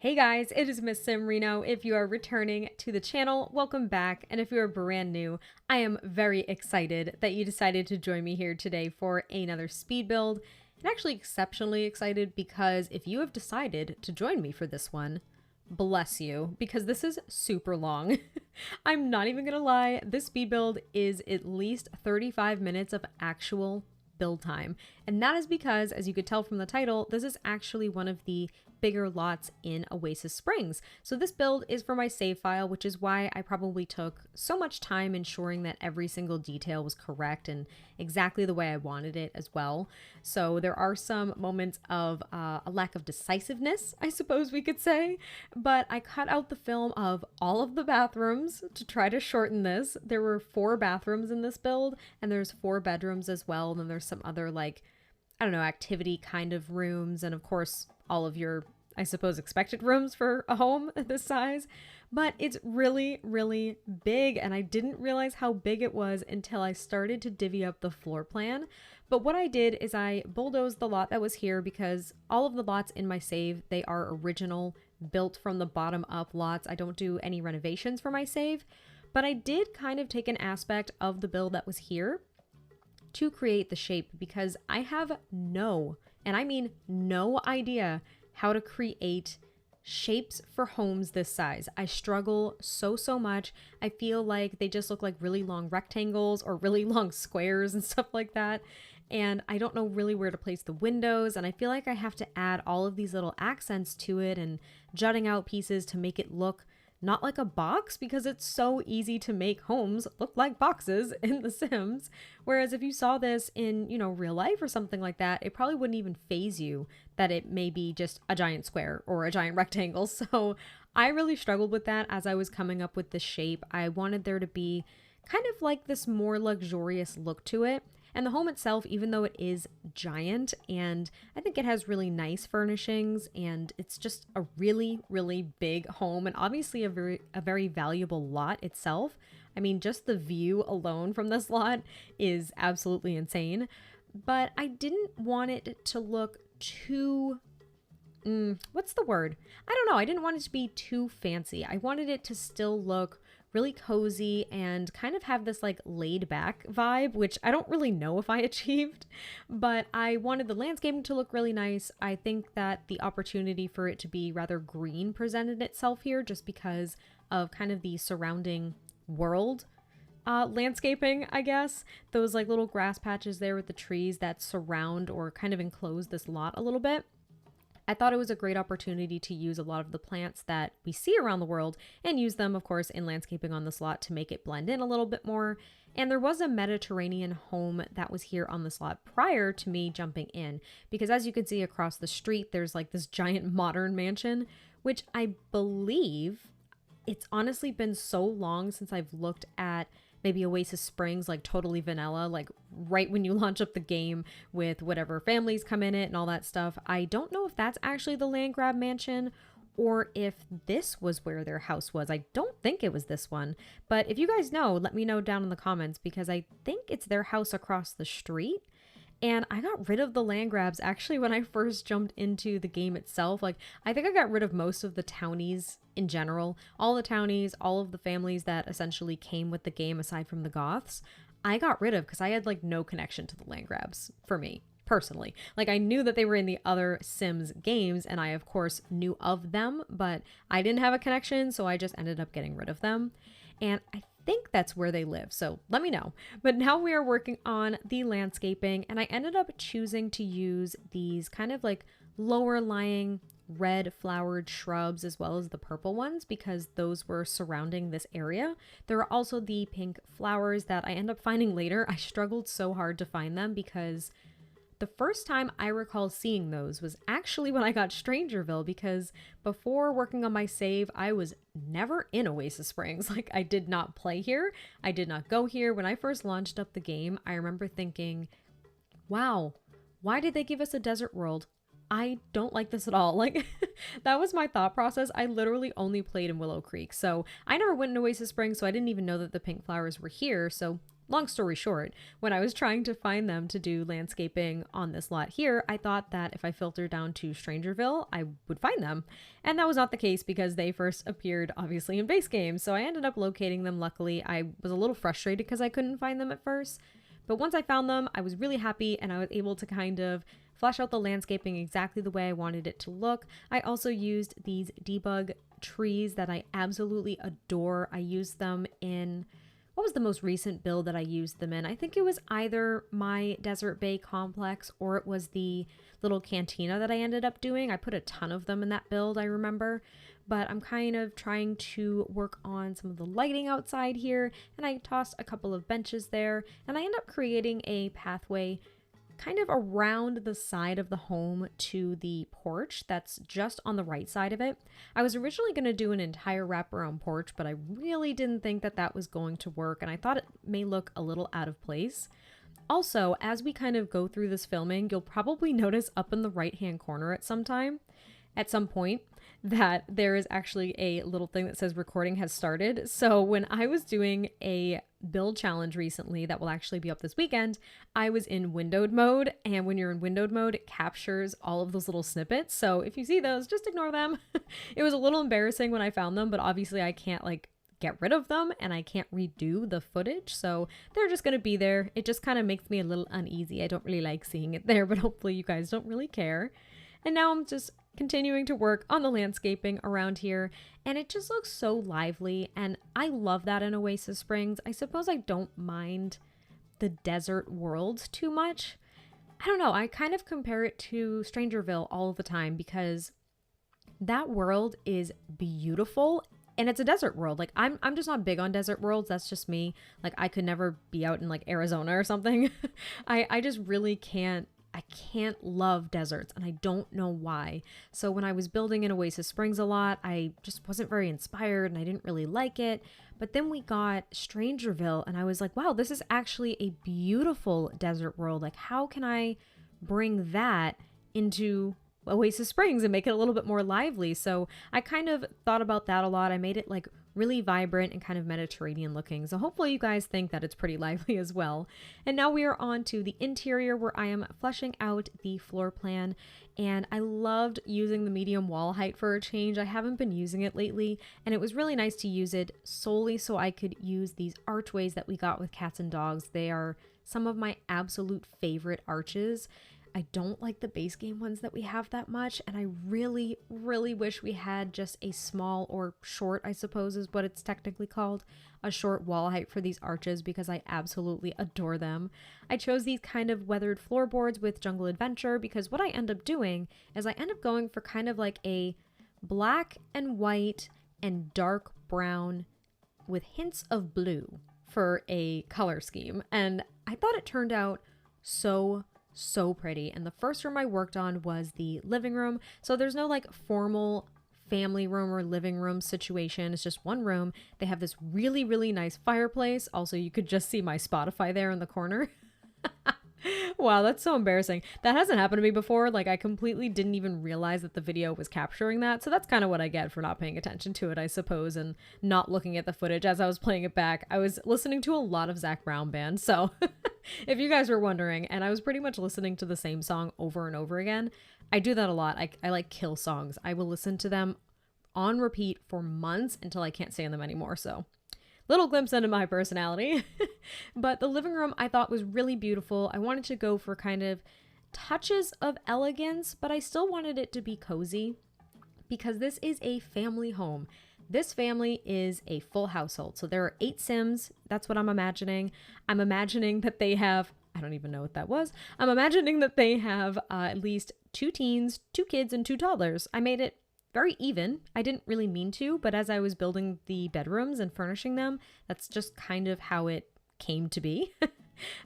Hey guys, it is MissSimReno. If you are returning to the channel, welcome back. And if you are brand new, I am very excited that you decided to join me here today for another speed build. And actually exceptionally excited because if you have decided to join me for this one, bless you, because this is super long. I'm not even gonna lie, this speed build is at least 35 minutes of actual build time. And that is because, as you could tell from the title, this is actually one of the bigger lots in Oasis Springs. So this build is for my save file, which is why I probably took so much time ensuring that every single detail was correct and exactly the way I wanted it as well. So there are some moments of a lack of decisiveness, I suppose we could say, but I cut out the film of all of the bathrooms to try to shorten this. There were 4 bathrooms in this build, and there's 4 bedrooms as well, and then there's some other, like, I don't know, activity kind of rooms, and of course all of your, I suppose, expected rooms for a home this size. But it's really, really big, and I didn't realize how big it was until I started to divvy up the floor plan. But what I did is I bulldozed the lot that was here because all of the lots in my save, they are original, built from the bottom up lots. I don't do any renovations for my save, but I did kind of take an aspect of the build that was here to create the shape because I have no, and I mean no idea how to create shapes for homes this size. I struggle so much. I feel like they just look like really long rectangles or really long squares and stuff like that. And I don't know really where to place the windows. And I feel like I have to add all of these little accents to it and jutting out pieces to make it look not like a box, because it's so easy to make homes look like boxes in The Sims. Whereas if you saw this in, real life or something like that, it probably wouldn't even faze you that it may be just a giant square or a giant rectangle. So I really struggled with that as I was coming up with the shape. I wanted there to be kind of like this more luxurious look to it. And the home itself, even though it is giant, and I think it has really nice furnishings, and it's just a really, really big home, and obviously a very valuable lot itself. I mean, just the view alone from this lot is absolutely insane. But I didn't want it to look too what's the word? I don't know. I didn't want it to be too fancy. I wanted it to still look really cozy and kind of have this like laid back vibe, which I don't really know if I achieved, but I wanted the landscaping to look really nice. I think that the opportunity for it to be rather green presented itself here just because of kind of the surrounding world landscaping, I guess. Those like little grass patches there with the trees that surround or kind of enclose this lot a little bit. I thought it was a great opportunity to use a lot of the plants that we see around the world and use them, of course, in landscaping on this lot to make it blend in a little bit more. And there was a Mediterranean home that was here on this lot prior to me jumping in, because as you can see across the street, there's like this giant modern mansion, which I believe, it's honestly been so long since I've looked at maybe Oasis Springs, like totally vanilla, like right when you launch up the game with whatever families come in it and all that stuff. I don't know if that's actually the land grab mansion or if this was where their house was. I don't think it was this one, but if you guys know, let me know down in the comments because I think it's their house across the street. And I got rid of the land grabs actually when I first jumped into the game itself. Like, I think I got rid of most of the townies in general. All the townies, all of the families that essentially came with the game aside from the goths, I got rid of because I had like no connection to the land grabs for me personally. Like, I knew that they were in the other Sims games and I of course knew of them, but I didn't have a connection, so I just ended up getting rid of them. And I think that's where they live, so let me know. But now we are working on the landscaping, and I ended up choosing to use these kind of like lower lying red flowered shrubs as well as the purple ones because those were surrounding this area. There are also the pink flowers that I end up finding later. I struggled so hard to find them because the first time I recall seeing those was actually when I got Strangerville, because before working on my save, I was never in Oasis Springs. Like, I did not play here. I did not go here. When I first launched up the game, I remember thinking, wow, why did they give us a desert world? I don't like this at all. Like, that was my thought process. I literally only played in Willow Creek. So I never went in Oasis Springs, so I didn't even know that the pink flowers were here. So long story short, when I was trying to find them to do landscaping on this lot here, I thought that if I filtered down to Strangerville, I would find them. And that was not the case because they first appeared obviously in base game. So I ended up locating them. Luckily, I was a little frustrated because I couldn't find them at first. But once I found them, I was really happy and I was able to kind of flesh out the landscaping exactly the way I wanted it to look. I also used these debug trees that I absolutely adore. I used them in, what was the most recent build that I used them in? I think it was either my Desert Bay complex or it was the little cantina that I ended up doing. I put a ton of them in that build, I remember. But I'm kind of trying to work on some of the lighting outside here, and I tossed a couple of benches there, and I end up creating a pathway kind of around the side of the home to the porch that's just on the right side of it. I was originally going to do an entire wraparound porch, but I really didn't think that that was going to work, and I thought it may look a little out of place. Also, as we kind of go through this filming, you'll probably notice up in the right-hand corner at some point, that there is actually a little thing that says recording has started. So when I was doing a build challenge recently that will actually be up this weekend, I was in windowed mode, and when you're in windowed mode, it captures all of those little snippets. So if you see those, just ignore them. It was a little embarrassing when I found them, but obviously I can't like get rid of them and I can't redo the footage, so they're just gonna be there. It just kind of makes me a little uneasy. I don't really like seeing it there, but hopefully you guys don't really care. And now I'm just continuing to work on the landscaping around here, and it just looks so lively, and I love that in Oasis Springs. I suppose I don't mind the desert world too much. I don't know, I kind of compare it to Strangerville all the time because that world is beautiful and it's a desert world. Like I'm just not big on desert worlds. That's just me. Like I could never be out in like Arizona or something. I just really can't. I can't love deserts, and I don't know why. So when I was building in Oasis Springs a lot, I just wasn't very inspired and I didn't really like it. But then we got Strangerville and I was like, wow, this is actually a beautiful desert world. Like how can I bring that into Oasis Springs and make it a little bit more lively? So I kind of thought about that a lot. I made it like really vibrant and kind of Mediterranean looking. So hopefully you guys think that it's pretty lively as well. And now we are on to the interior where I am fleshing out the floor plan. And I loved using the medium wall height for a change. I haven't been using it lately, and it was really nice to use it solely so I could use these archways that we got with cats and dogs. They are some of my absolute favorite arches. I don't like the base game ones that we have that much, and I really, really wish we had just a small or short, I suppose is what it's technically called, a short wall height for these arches because I absolutely adore them. I chose these kind of weathered floorboards with Jungle Adventure because what I end up doing is I end up going for kind of like a black and white and dark brown with hints of blue for a color scheme, and I thought it turned out so pretty. And the first room I worked on was the living room. So there's no like formal family room or living room situation. It's just one room. They have this really, really nice fireplace. Also, you could just see my Spotify there in the corner. Wow, that's so embarrassing. That hasn't happened to me before. Like I completely didn't even realize that the video was capturing that. So that's kind of what I get for not paying attention to it, I suppose, and not looking at the footage as I was playing it back. I was listening to a lot of Zac Brown Band. So if you guys were wondering, and I was pretty much listening to the same song over and over again. I do that a lot. I like kill songs. I will listen to them on repeat for months until I can't stand them anymore. So little glimpse into my personality. But the living room I thought was really beautiful. I wanted to go for kind of touches of elegance, but I still wanted it to be cozy because this is a family home. This family is a full household. So there are 8 Sims. That's what I'm imagining. I'm imagining that they have, I don't even know what that was. I'm imagining that they have at least 2 teens, 2 kids, and 2 toddlers. I made it very even. I didn't really mean to, but as I was building the bedrooms and furnishing them, that's just kind of how it came to be.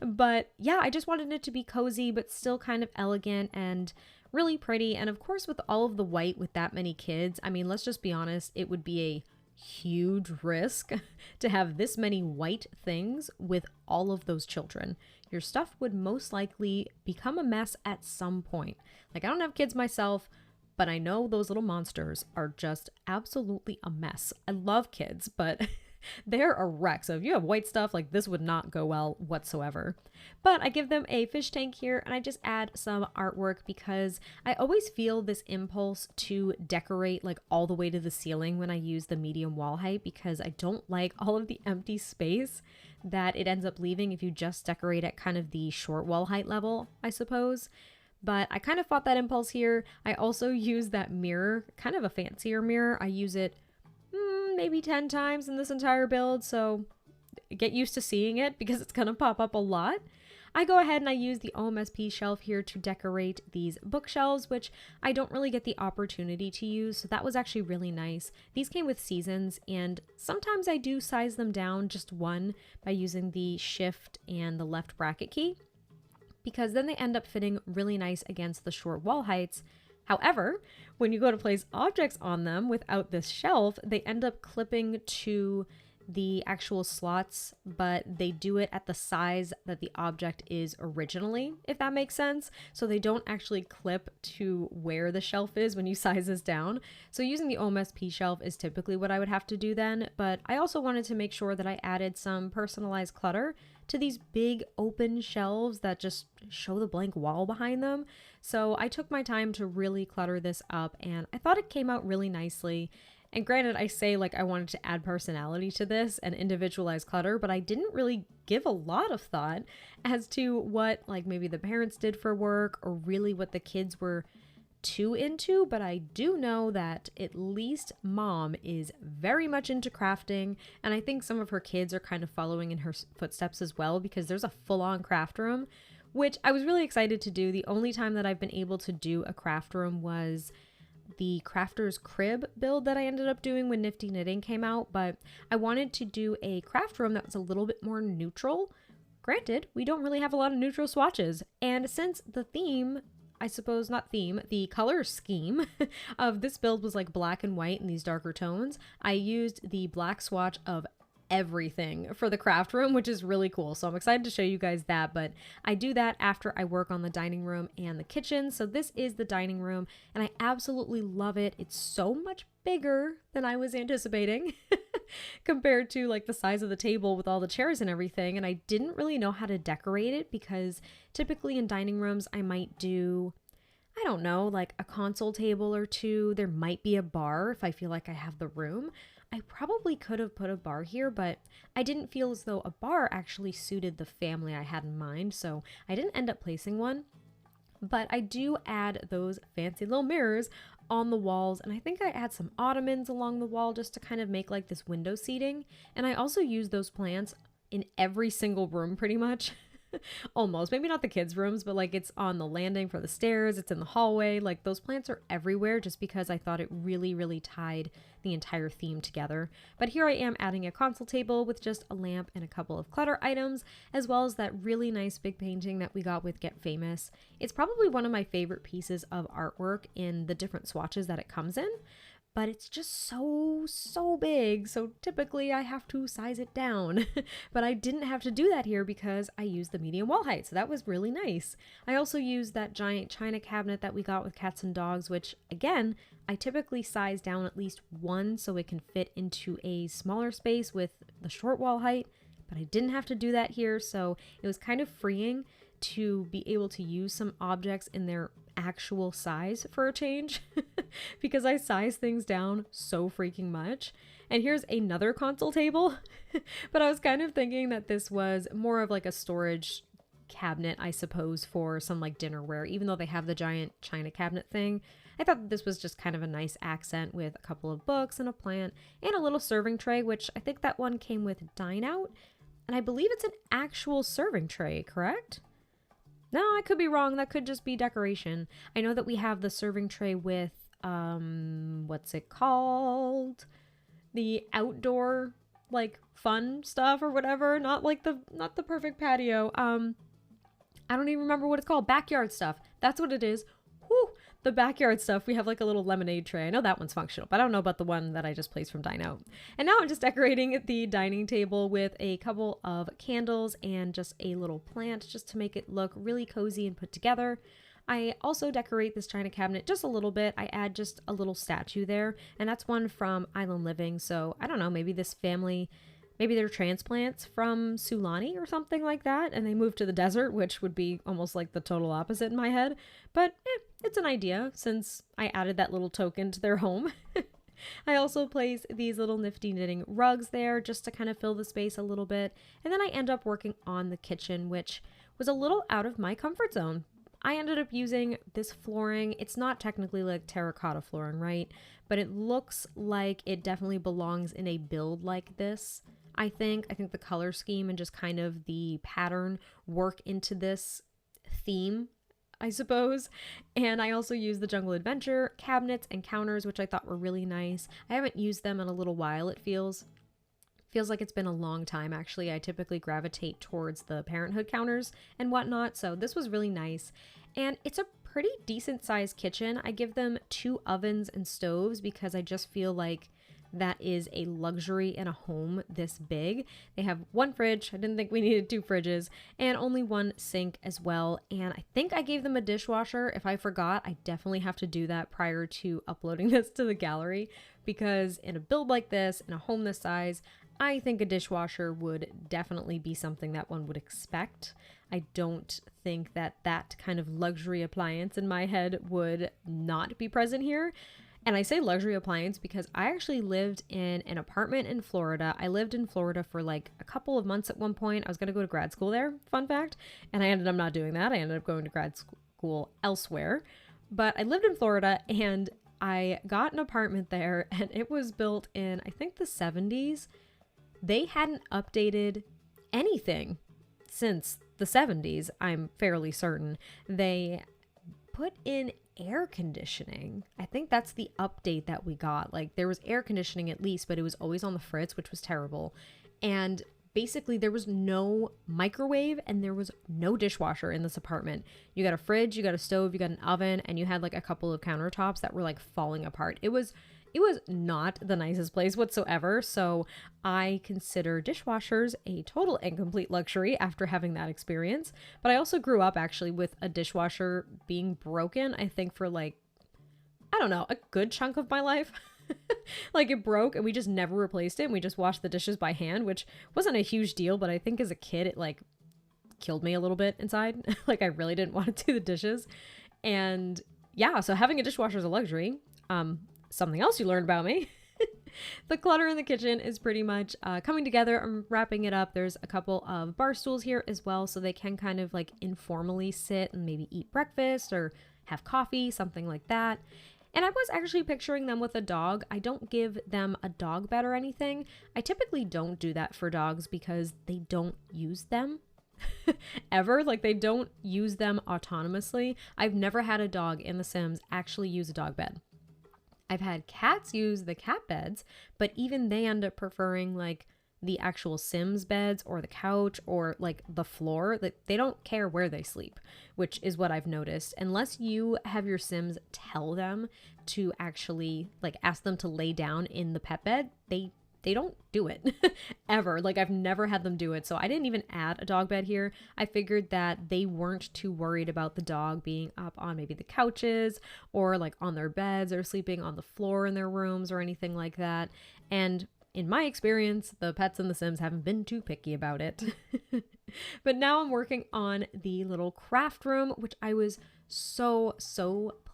But yeah, I just wanted it to be cozy, but still kind of elegant and really pretty. And of course, with all of the white with that many kids, I mean, let's just be honest, it would be a huge risk to have this many white things with all of those children. Your stuff would most likely become a mess at some point. Like, I don't have kids myself, but I know those little monsters are just absolutely a mess. I love kids, but They're a wreck. So if you have white stuff, like this would not go well whatsoever. But I give them a fish tank here and I just add some artwork because I always feel this impulse to decorate like all the way to the ceiling when I use the medium wall height, because I don't like all of the empty space that it ends up leaving if you just decorate at kind of the short wall height level, I suppose. But I kind of fought that impulse here. I also use that mirror, kind of a fancier mirror. I use it maybe 10 times in this entire build, so get used to seeing it because it's gonna pop up a lot. I go ahead and I use the OMSP shelf here to decorate these bookshelves, which I don't really get the opportunity to use, so that was actually really nice. These came with seasons, and sometimes I do size them down just one by using the shift and the left bracket key, because then they end up fitting really nice against the short wall heights. However, when you go to place objects on them without this shelf, they end up clipping to the actual slots, but they do it at the size that the object is originally, if that makes sense. So they don't actually clip to where the shelf is when you size this down. So using the OMSP shelf is typically what I would have to do then, but I also wanted to make sure that I added some personalized clutter to these big open shelves that just show the blank wall behind them. So I took my time to really clutter this up and I thought it came out really nicely. And granted, I say like I wanted to add personality to this and individualize clutter, but I didn't really give a lot of thought as to what like maybe the parents did for work or really what the kids were too into. But I do know that at least mom is very much into crafting, and I think some of her kids are kind of following in her footsteps as well, because there's a full-on craft room, which I was really excited to do. The only time that I've been able to do a craft room was the crafter's crib build that I ended up doing when Nifty Knitting came out, but I wanted to do a craft room that was a little bit more neutral. Granted, we don't really have a lot of neutral swatches, and since the theme, I suppose not theme, the color scheme of this build was like black and white in these darker tones, I used the black swatch of everything for the craft room, which is really cool. So I'm excited to show you guys that, but I do that after I work on the dining room and the kitchen. So this is the dining room and I absolutely love it. It's so much bigger than I was anticipating compared to like the size of the table with all the chairs and everything. And I didn't really know how to decorate it because typically in dining rooms, I might do, I don't know, like a console table or two. There might be a bar if I feel like I have the room. I probably could have put a bar here, but I didn't feel as though a bar actually suited the family I had in mind, so I didn't end up placing one. But I do add those fancy little mirrors on the walls, and I think I add some ottomans along the wall just to kind of make like this window seating. And I also use those plants in every single room pretty much. Almost, maybe not the kids' rooms, but like it's on the landing for the stairs, it's in the hallway, like those plants are everywhere just because I thought it really tied the entire theme together. But here I am adding a console table with just a lamp and a couple of clutter items, as well as that really nice big painting that we got with Get Famous. It's probably one of my favorite pieces of artwork in the different swatches that it comes in, but it's just so big, so typically I have to size it down. But I didn't have to do that here because I used the medium wall height, so that was really nice. I also used that giant china cabinet that we got with cats and dogs, which again, I typically size down at least one so it can fit into a smaller space with the short wall height, but I didn't have to do that here, so it was kind of freeing to be able to use some objects in their actual size for a change because I size things down so freaking much. And here's another console table, but I was kind of thinking that this was more of like a storage cabinet, I suppose, for some like dinnerware, even though they have the giant china cabinet thing. I thought that this was just kind of a nice accent with a couple of books and a plant and a little serving tray, which I think that one came with Dine Out, and I believe it's an actual serving tray, correct? No, I could be wrong. That could just be decoration. I know that we have the serving tray with, what's it called? The outdoor, like, fun stuff or whatever. Not the perfect patio. I don't even remember what it's called. Backyard stuff. That's what it is. Whew. The backyard stuff, we have like a little lemonade tray. I know that one's functional, but I don't know about the one that I just placed from Dine Out. And now I'm just decorating the dining table with a couple of candles and just a little plant just to make it look really cozy and put together. I also decorate this china cabinet just a little bit. I add just a little statue there, and that's one from Island Living. So I don't know, maybe this family maybe they're transplants from Sulani or something like that, and they moved to the desert, which would be almost like the total opposite in my head. But it's an idea since I added that little token to their home. I also place these little nifty knitting rugs there just to kind of fill the space a little bit. And then I end up working on the kitchen, which was a little out of my comfort zone. I ended up using this flooring. It's not technically like terracotta flooring, right? But it looks like it definitely belongs in a build like this. I think the color scheme and just kind of the pattern work into this theme, I suppose. And I also used the Jungle Adventure cabinets and counters, which I thought were really nice. I haven't used them in a little while, it feels like it's been a long time. Actually, I typically gravitate towards the Parenthood counters and whatnot, so this was really nice. And it's a pretty decent sized kitchen. I give them 2 ovens and stoves because I just feel like that is a luxury in a home this big. They have 1 fridge. I didn't think we needed 2 fridges, and only 1 sink as well. And I think I gave them a dishwasher. If I forgot, I definitely have to do that prior to uploading this to the gallery, because in a build like this, in a home this size, I think a dishwasher would definitely be something that one would expect. I don't think that that kind of luxury appliance in my head would not be present here. And I say luxury appliance because I actually lived in an apartment in Florida. I lived in Florida for like a couple of months at one point. I was going to go to grad school there, fun fact. And I ended up not doing that. I ended up going to grad school elsewhere. But I lived in Florida and I got an apartment there, and it was built in, I think, the 70s. They hadn't updated anything since the 70s, I'm fairly certain. They put in air conditioning. I think that's the update that we got. Like, there was air conditioning at least, but it was always on the fritz, which was terrible. And basically there was no microwave and there was no dishwasher in this apartment. You got a fridge, you got a stove, you got an oven, and you had like a couple of countertops that were like falling apart. It was not the nicest place whatsoever. So I consider dishwashers a total and complete luxury after having that experience. But I also grew up actually with a dishwasher being broken, I think for like, I don't know, a good chunk of my life. Like, it broke and we just never replaced it. And we just washed the dishes by hand, which wasn't a huge deal. But I think as a kid, it like killed me a little bit inside. Like, I really didn't want to do the dishes. And yeah, so having a dishwasher is a luxury. Something else you learned about me. The clutter in the kitchen is pretty much coming together. I'm wrapping it up. There's a couple of bar stools here as well, so they can kind of like informally sit and maybe eat breakfast or have coffee, something like that. And I was actually picturing them with a dog. I don't give them a dog bed or anything. I typically don't do that for dogs because they don't use them ever. Like, they don't use them autonomously. I've never had a dog in The Sims actually use a dog bed. I've had cats use the cat beds, but even they end up preferring like the actual Sims beds or the couch or like the floor. That they don't care where they sleep, which is what I've noticed. Unless you have your Sims tell them to actually like ask them to lay down in the pet bed, they don't do it ever. Like, I've never had them do it. So I didn't even add a dog bed here. I figured that they weren't too worried about the dog being up on maybe the couches or like on their beds or sleeping on the floor in their rooms or anything like that. And in my experience, the pets in The Sims haven't been too picky about it. But now I'm working on the little craft room, which I was so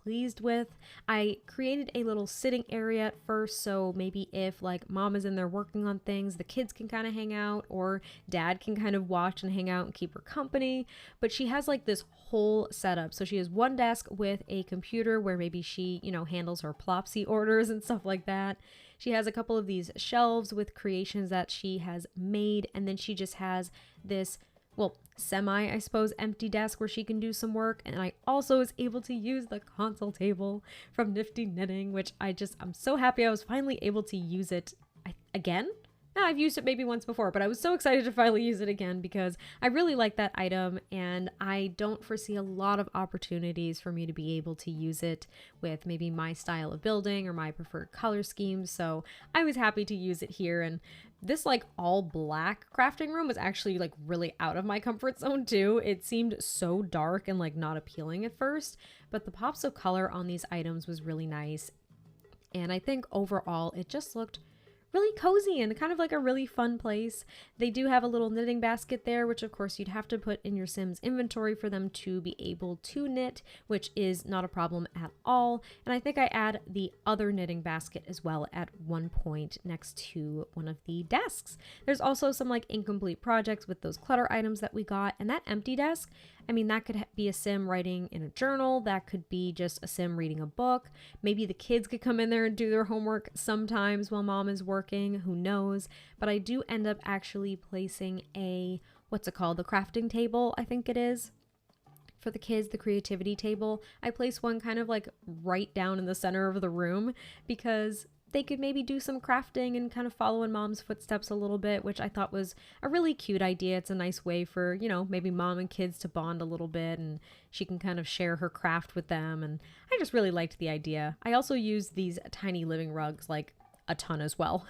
pleased with. I created a little sitting area at first, so maybe if like mom is in there working on things, the kids can kind of hang out, or dad can kind of watch and hang out and keep her company. But she has like this whole setup. So she has one desk with a computer where maybe she, handles her Plopsy orders and stuff like that. She has a couple of these shelves with creations that she has made, and then she just has this, semi, I suppose, empty desk where she can do some work. And I also was able to use the console table from Nifty Knitting, which I'm so happy I was finally able to use it again. I've used it maybe once before, but I was so excited to finally use it again because I really like that item, and I don't foresee a lot of opportunities for me to be able to use it with maybe my style of building or my preferred color schemes. So I was happy to use it here. And this like all black crafting room was actually like really out of my comfort zone too. It seemed so dark and like not appealing at first, but the pops of color on these items was really nice. And I think overall it just looked really cozy and kind of like a really fun place. They do have a little knitting basket there, which of course you'd have to put in your Sims inventory for them to be able to knit, which is not a problem at all. And I think I add the other knitting basket as well at one point next to one of the desks. There's also some like incomplete projects with those clutter items that we got, and that empty desk, I mean, that could be a Sim writing in a journal. That could be just a Sim reading a book. Maybe the kids could come in there and do their homework sometimes while mom is working. Who knows? But I do end up actually placing a, what's it called? The crafting table, I think it is. For the kids, the creativity table. I place one kind of like right down in the center of the room because they could maybe do some crafting and kind of follow in mom's footsteps a little bit, which I thought was a really cute idea. It's a nice way for, you know, maybe mom and kids to bond a little bit, and she can kind of share her craft with them. And I just really liked the idea. I also used these tiny living rugs like a ton as well.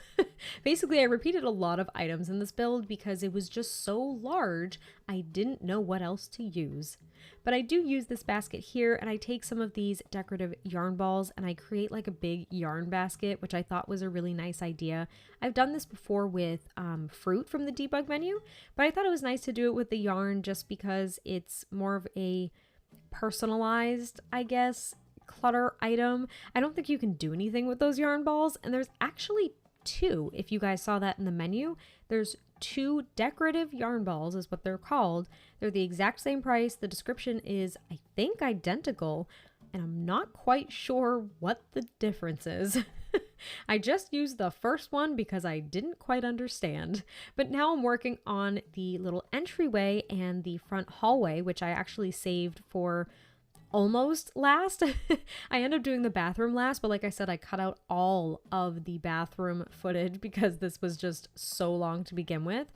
Basically, I repeated a lot of items in this build because it was just so large, I didn't know what else to use. But I do use this basket here, and I take some of these decorative yarn balls and I create like a big yarn basket, which I thought was a really nice idea. I've done this before with fruit from the debug menu, but I thought it was nice to do it with the yarn just because it's more of a personalized, I guess, clutter item. I don't think you can do anything with those yarn balls, and there's actually two. If you guys saw that in the menu, there's two decorative yarn balls is what they're called. They're the exact same price. The description is, I think, identical, and I'm not quite sure what the difference is. I just used the first one because I didn't quite understand. But now I'm working on the little entryway and the front hallway, which I actually saved for almost last. I ended up doing the bathroom last, but like I said, I cut out all of the bathroom footage because this was just so long to begin with.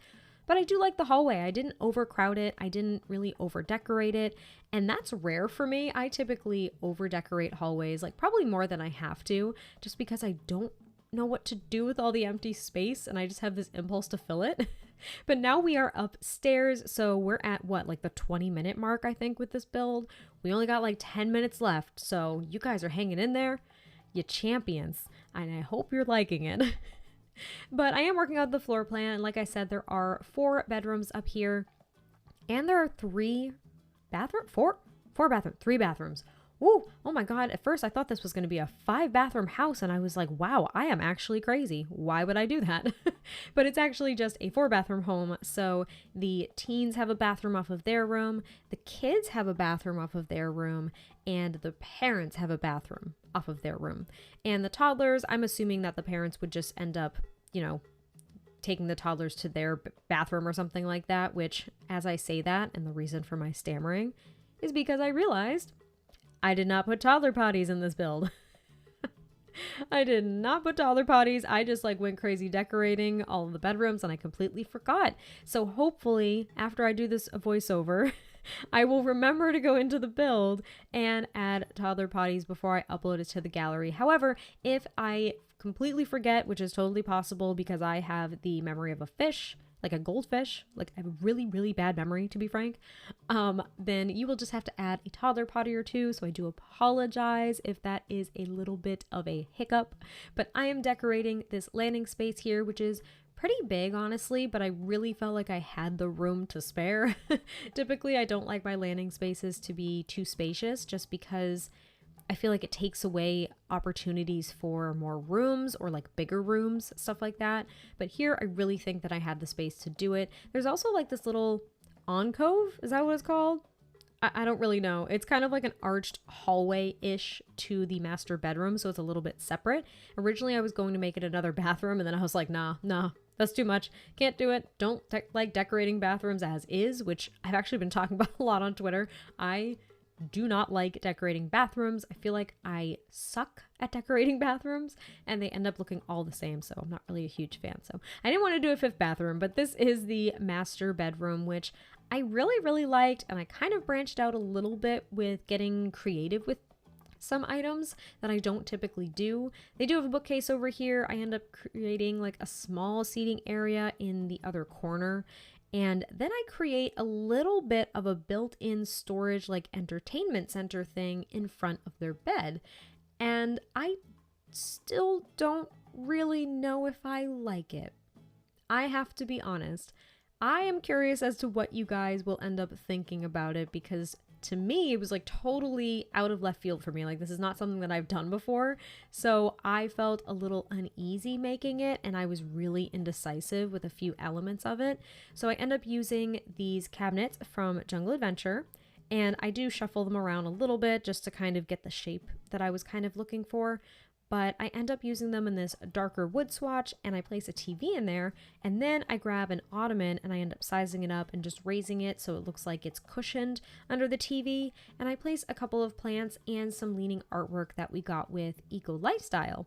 But I do like the hallway. I didn't overcrowd it. I didn't really over decorate it. And that's rare for me. I typically over decorate hallways, like probably more than I have to, just because I don't know what to do with all the empty space and I just have this impulse to fill it. But now we are upstairs, so we're at what, like the 20-minute mark, I think, with this build. We only got like 10 minutes left, so you guys are hanging in there. You champions, and I hope you're liking it. But I am working out the floor plan. Like I said, there are 4 bedrooms up here, and there are 3 bathrooms, 4 bathrooms, 3 bathrooms. Ooh, oh my God. At first I thought this was going to be a 5-bathroom house, and I was like, wow, I am actually crazy. Why would I do that? But it's actually just a 4-bathroom home. So the teens have a bathroom off of their room, the kids have a bathroom off of their room, and the parents have a bathroom off of their room. And the toddlers, I'm assuming that the parents would just end up, you know, taking the toddlers to their bathroom or something like that, which, as I say that, and the reason for my stammering is because I realized I did not put toddler potties in this build. I did not put toddler potties. I just like went crazy decorating all of the bedrooms and I completely forgot. So hopefully after I do this voiceover, I will remember to go into the build and add toddler potties before I upload it to the gallery. However, if I completely forget, which is totally possible because I have the memory of a fish, like a goldfish, like I have a really, really bad memory, to be frank, then you will just have to add a toddler potty or 2. So I do apologize if that is a little bit of a hiccup, but I am decorating this landing space here, which is pretty big, honestly, but I really felt like I had the room to spare. Typically, I don't like my landing spaces to be too spacious just because I feel like it takes away opportunities for more rooms or like bigger rooms, stuff like that. But here I really think that I had the space to do it. There's also like this little alcove, is that what it's called? I don't really know. It's kind of like an arched hallway-ish to the master bedroom, so it's a little bit separate. Originally I was going to make it another bathroom, and then I was like, nah, that's too much. Can't do it. Don't like decorating bathrooms as is, which I've actually been talking about a lot on Twitter. I do not like decorating bathrooms. I feel like I suck at decorating bathrooms and they end up looking all the same, so I'm not really a huge fan. So I didn't want to do a 5th bathroom, but this is the master bedroom, which I really, really liked, and I kind of branched out a little bit with getting creative with some items that I don't typically do. They do have a bookcase over here. I end up creating like a small seating area in the other corner. And then I create a little bit of a built-in storage, like entertainment center thing in front of their bed. And I still don't really know if I like it. I have to be honest. I am curious as to what you guys will end up thinking about it, because to me, it was like totally out of left field for me. Like, this is not something that I've done before. So I felt a little uneasy making it, and I was really indecisive with a few elements of it. So I end up using these cabinets from Jungle Adventure, and I do shuffle them around a little bit just to kind of get the shape that I was kind of looking for. But I end up using them in this darker wood swatch, and I place a TV in there, and then I grab an ottoman and I end up sizing it up and just raising it so it looks like it's cushioned under the TV, and I place a couple of plants and some leaning artwork that we got with Eco Lifestyle.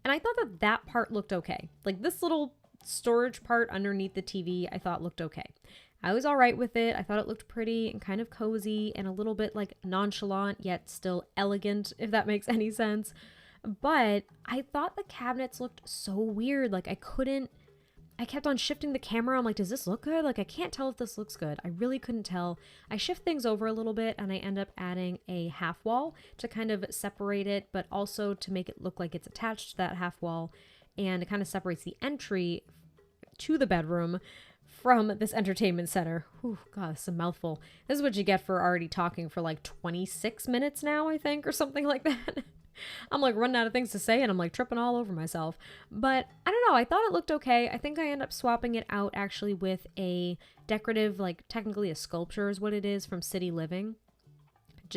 And I thought that that part looked okay. Like, this little storage part underneath the TV I thought looked okay. I was all right with it. I thought it looked pretty and kind of cozy and a little bit like nonchalant yet still elegant, if that makes any sense. But I thought the cabinets looked so weird. Like, I kept on shifting the camera. I'm like, does this look good? Like, I can't tell if this looks good. I really couldn't tell. I shift things over a little bit and I end up adding a half wall to kind of separate it, but also to make it look like it's attached to that half wall. And it kind of separates the entry to the bedroom from this entertainment center. Whew, God, this is a mouthful. This is what you get for already talking for like 26 minutes now, I think, or something like that. I'm like running out of things to say and I'm like tripping all over myself. But I don't know, I thought it looked okay. I think I end up swapping it out actually with a decorative, like technically a sculpture is what it is, from City Living,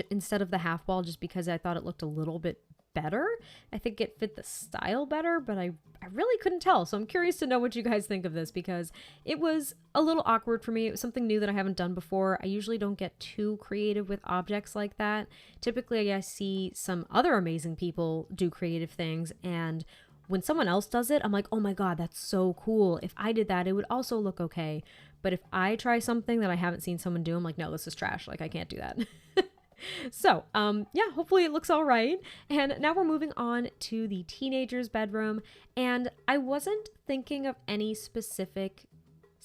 instead of the half wall, just because I thought it looked a little bit better. I think it fit the style better, but I really couldn't tell. So I'm curious to know what you guys think of this, because it was a little awkward for me. It was something new that I haven't done before. I usually don't get too creative with objects like that. Typically, I see some other amazing people do creative things, and when someone else does it, I'm like, oh my God, that's so cool. If I did that, it would also look okay. But if I try something that I haven't seen someone do, I'm like, no, this is trash. Like, I can't do that. So, yeah, hopefully it looks all right. And now we're moving on to the teenager's bedroom. And I wasn't thinking of any specific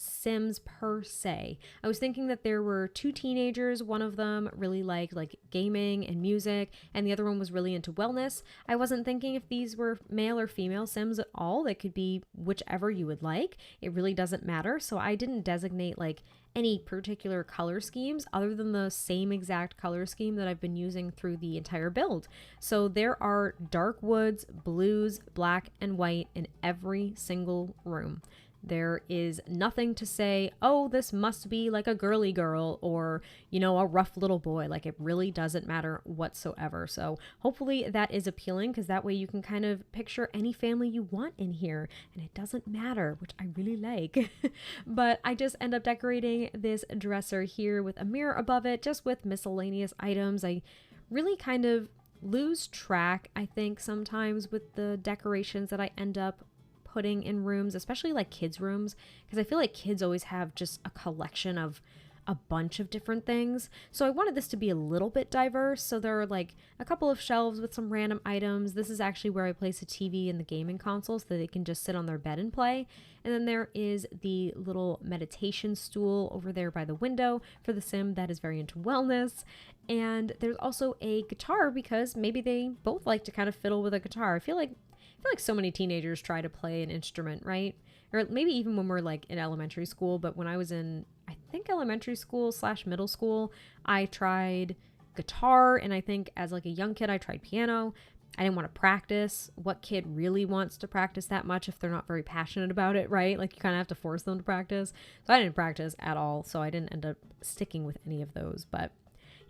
Sims per se. I was thinking that there were two teenagers. One of them really liked like gaming and music, and the other one was really into wellness. I wasn't thinking if these were male or female Sims at all. They could be whichever you would like. It really doesn't matter. So I didn't designate like any particular color schemes other than the same exact color scheme that I've been using through the entire build. So there are dark woods, blues, black, and white in every single room. There is nothing to say, oh, this must be like a girly girl or, you know, a rough little boy. Like, it really doesn't matter whatsoever. So hopefully that is appealing, because that way you can kind of picture any family you want in here and it doesn't matter, which I really like. But I just end up decorating this dresser here with a mirror above it, just with miscellaneous items. I really kind of lose track, I think, sometimes with the decorations that I end up putting in rooms, especially like kids' rooms, because I feel like kids always have just a collection of a bunch of different things. So I wanted this to be a little bit diverse. So there are like a couple of shelves with some random items. This is actually where I place a TV and the gaming console so that they can just sit on their bed and play. And then there is the little meditation stool over there by the window for the sim that is very into wellness. And there's also a guitar, because maybe they both like to kind of fiddle with a guitar. I feel like so many teenagers try to play an instrument, right? Or maybe even when we're like in elementary school. But when I was in, I think, elementary school / middle school, I tried guitar. And I think as like a young kid, I tried piano. I didn't want to practice. What kid really wants to practice that much if they're not very passionate about it, right? Like, you kind of have to force them to practice. So I didn't practice at all. So I didn't end up sticking with any of those. But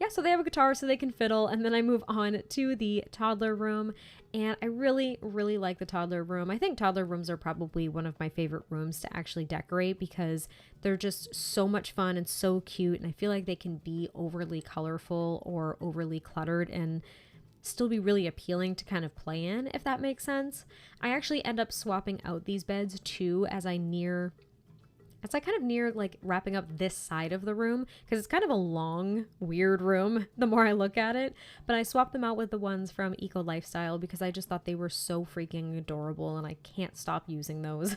yeah, so they have a guitar so they can fiddle. And then I move on to the toddler room. And I really, really like the toddler room. I think toddler rooms are probably one of my favorite rooms to actually decorate, because they're just so much fun and so cute. And I feel like they can be overly colorful or overly cluttered and still be really appealing to kind of play in, if that makes sense. I actually end up swapping out these beds too as I near like wrapping up this side of the room, because it's kind of a long, weird room the more I look at it. But I swapped them out with the ones from Eco Lifestyle because I just thought they were so freaking adorable and I can't stop using those.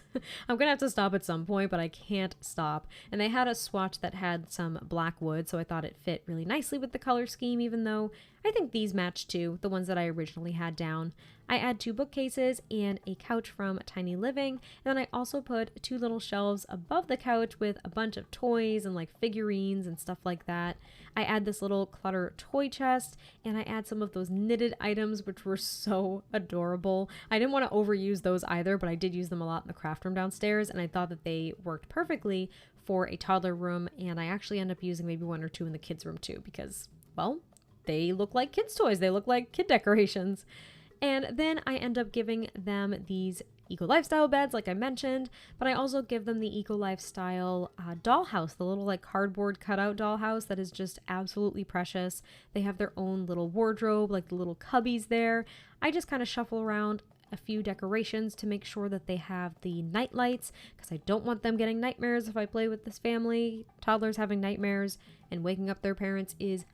I'm gonna have to stop at some point, but I can't stop. And they had a swatch that had some black wood, so I thought it fit really nicely with the color scheme, even though I think these match too, the ones that I originally had down. I add 2 bookcases and a couch from Tiny Living. And then I also put 2 little shelves above the couch with a bunch of toys and like figurines and stuff like that. I add this little clutter toy chest, and I add some of those knitted items, which were so adorable. I didn't want to overuse those either, but I did use them a lot in the craft room downstairs, and I thought that they worked perfectly for a toddler room. And I actually end up using maybe 1 or 2 in the kids room too, because, well, they look like kids' toys. They look like kid decorations. And then I end up giving them these Eco Lifestyle beds, like I mentioned, but I also give them the Eco Lifestyle dollhouse, the little like cardboard cutout dollhouse that is just absolutely precious. They have their own little wardrobe, like the little cubbies there. I just kind of shuffle around a few decorations to make sure that they have the night lights, because I don't want them getting nightmares if I play with this family. Toddlers having nightmares and waking up their parents is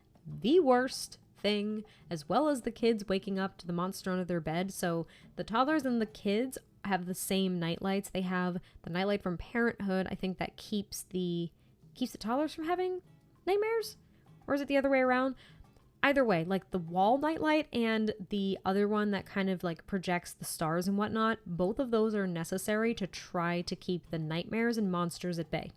the worst thing, as well as the kids waking up to the monster under their bed. So the toddlers and the kids have the same night lights. They have the nightlight from Parenthood, I think, that keeps the toddlers from having nightmares, or is it the other way around? Either way, like the wall nightlight and the other one that kind of like projects the stars and whatnot, both of those are necessary to try to keep the nightmares and monsters at bay.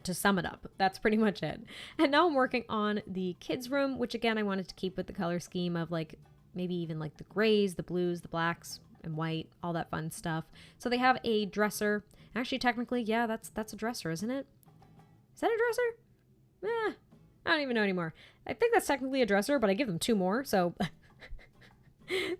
To sum it up, that's pretty much it. And now I'm working on the kids room, which again, I wanted to keep with the color scheme of like maybe even like the grays, the blues, the blacks, and white, all that fun stuff. So they have a dresser. Actually, technically, yeah, that's a dresser, isn't it? Is that a dresser? I don't even know anymore. I think that's technically a dresser, but I give them 2 more, so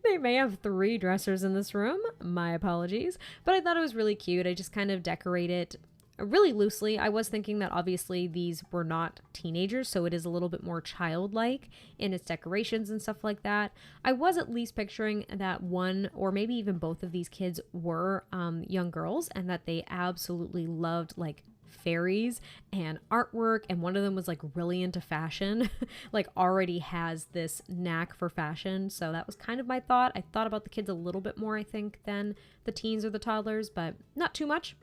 they may have 3 dressers in this room. My apologies. But I thought it was really cute. I just kind of decorate it really loosely. I was thinking that obviously these were not teenagers, so it is a little bit more childlike in its decorations and stuff like that. I was at least picturing that one or maybe even both of these kids were young girls, and that they absolutely loved like fairies and artwork, and one of them was like really into fashion, like already has this knack for fashion. So that was kind of my thought. I thought about the kids a little bit more, I think, than the teens or the toddlers, but not too much.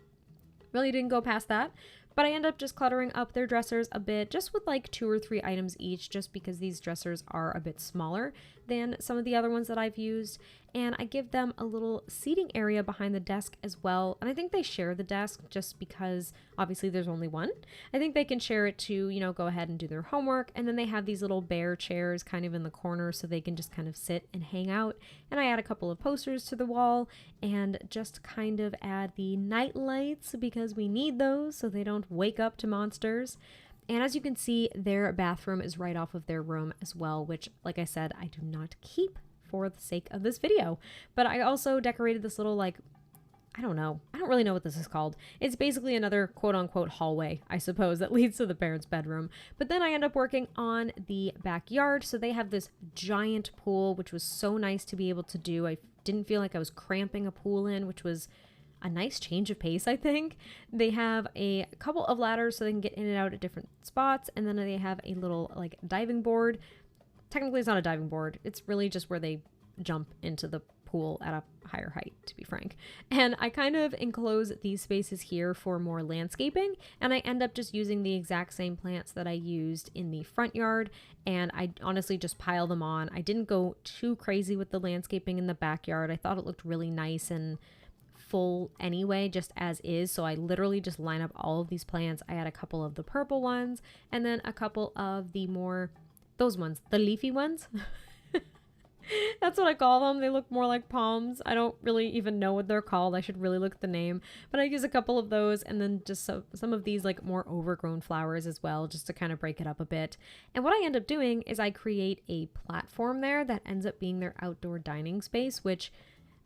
Really didn't go past that. But I end up just cluttering up their dressers a bit, just with like 2 or 3 items each, just because these dressers are a bit smaller than some of the other ones that I've used. And I give them a little seating area behind the desk as well. And I think they share the desk just because obviously there's only one. I think they can share it to, you know, go ahead and do their homework. And then they have these little bear chairs kind of in the corner so they can just kind of sit and hang out. And I add a couple of posters to the wall and just kind of add the night lights because we need those so they don't wake up to monsters. And as you can see, their bathroom is right off of their room as well, which, like I said, I do not keep for the sake of this video. But I also decorated this little, like, I don't really know what this is called. It's basically another quote-unquote hallway, I suppose, that leads to the parents' bedroom. But then I end up working on the backyard. So they have this giant pool, which was so nice to be able to do. I didn't feel like I was cramping a pool in, which was a nice change of pace, I think. They have a couple of ladders so they can get in and out at different spots. And then they have a little like diving board. Technically, it's not a diving board. It's really just where they jump into the pool at a higher height, to be frank. And I kind of enclose these spaces here for more landscaping, and I end up just using the exact same plants that I used in the front yard, and I honestly just pile them on. I didn't go too crazy with the landscaping in the backyard. I thought it looked really nice and full anyway, just as is. So I literally just line up all of these plants. I had a couple of the purple ones and then a couple of the more, those ones, the leafy ones. That's what I call them. They look more like palms. I don't really even know what they're called. I should really look at the name. But I use a couple of those and then just some of these like more overgrown flowers as well, just to kind of break it up a bit. And what I end up doing is I create a platform there that ends up being their outdoor dining space, which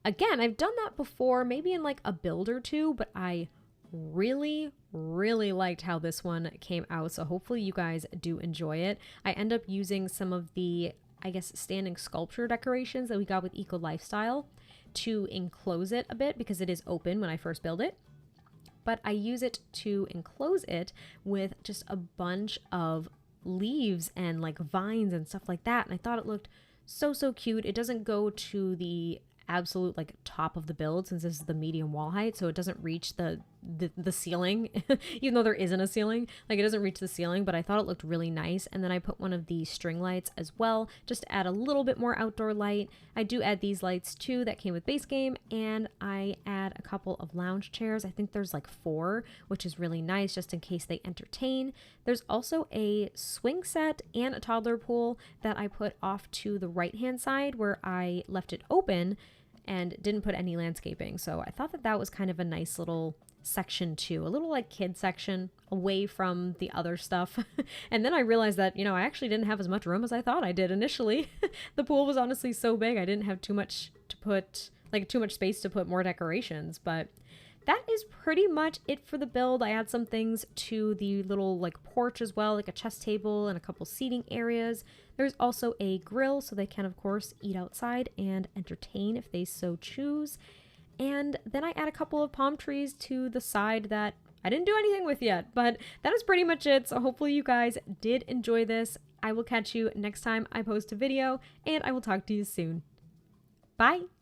again, I've done that before, maybe in like a build or 2, but I really liked how this one came out. So hopefully you guys do enjoy it. I end up using some of the, I guess, standing sculpture decorations that we got with Eco Lifestyle to enclose it a bit because it is open when I first build it. But I use it to enclose it with just a bunch of leaves and like vines and stuff like that. And I thought it looked so cute. It doesn't go to the absolute like top of the build since this is the medium wall height, so it doesn't reach the the ceiling, even though there isn't a ceiling. Like, it doesn't reach the ceiling, but I thought it looked really nice. And then I put one of these string lights as well, just to add a little bit more outdoor light. I do add these lights too that came with base game, and I add a couple of lounge chairs. I think there's like 4, which is really nice just in case they entertain. There's also a swing set and a toddler pool that I put off to the right hand side where I left it open and didn't put any landscaping. So I thought that that was kind of a nice little section too, a little like kid section away from the other stuff. And then I realized that, you know, I actually didn't have as much room as I thought I did initially. The pool was honestly so big, I didn't have too much to put, like too much space to put more decorations. But that is pretty much it for the build. I add some things to the little like porch as well, like a chest table and a couple seating areas. There's also a grill, so they can of course eat outside and entertain if they so choose. And then I add a couple of palm trees to the side that I didn't do anything with yet, but that is pretty much it. So hopefully you guys did enjoy this. I will catch you next time I post a video, and I will talk to you soon. Bye!